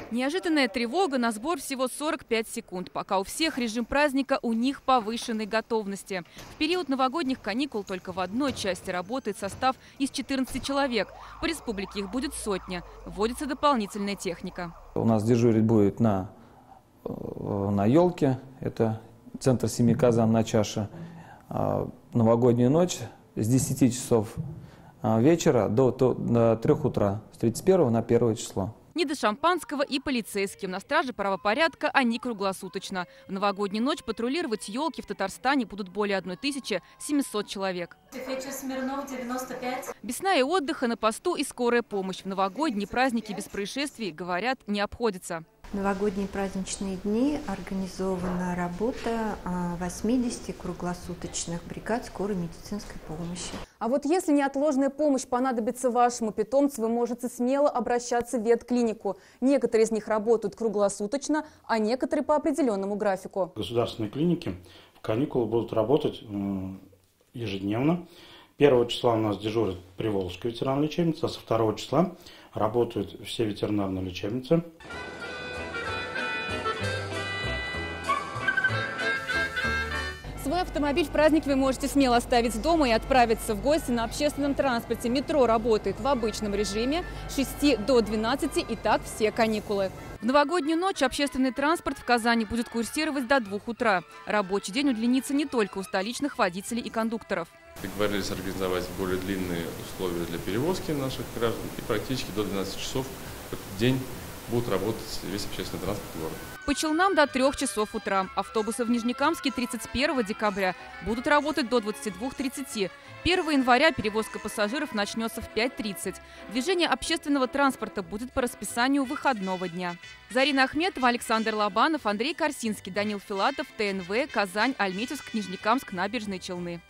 Неожиданная тревога, на сбор всего 45 секунд. Пока у всех режим праздника, у них повышенной готовности. В период новогодних каникул только в одной части работает состав из 14 человек. По республике их будет сотня. Вводится дополнительная техника. У нас дежурить будет на елке. Это центр семьи Казан на чаше. Новогоднюю ночь с 10 часов вечера до 3 утра. С 31 на 1 число. Не до шампанского и полицейским. На страже правопорядка они круглосуточно. В новогоднюю ночь патрулировать елки в Татарстане будут более 1700 человек. Вечер Смирнов, 95. Без сна и отдыха на посту и скорая помощь. В новогодние праздники без происшествий, говорят, не обходится. В новогодние праздничные дни организована работа 80 круглосуточных бригад скорой медицинской помощи. А вот если неотложная помощь понадобится вашему питомцу, вы можете смело обращаться в ветклинику. Некоторые из них работают круглосуточно, а некоторые по определенному графику. Государственные клиники в каникулы будут работать ежедневно. 1 числа у нас дежурит Приволжская ветеринарная лечебница, а со 2 числа работают все ветеринарные лечебницы. Свой автомобиль в праздник вы можете смело оставить дома и отправиться в гости на общественном транспорте. Метро работает в обычном режиме с 6 до 12 и так все каникулы. В новогоднюю ночь общественный транспорт в Казани будет курсировать до 2 утра. Рабочий день удлинится не только у столичных водителей и кондукторов. Договорились организовать более длинные условия для перевозки наших граждан, и практически до 12 часов в этот день будут работать весь общественный транспорт города. По Челнам до 3 часов утра. Автобусы в Нижнекамске 31 декабря будут работать до 22:30. 1 января перевозка пассажиров начнется в 5:30. Движение общественного транспорта будет по расписанию выходного дня. Зарина Ахметова, Александр Лобанов, Андрей Корсинский, Данил Филатов, ТНВ, Казань, Альметьевск, Нижнекамск, Набережные Челны.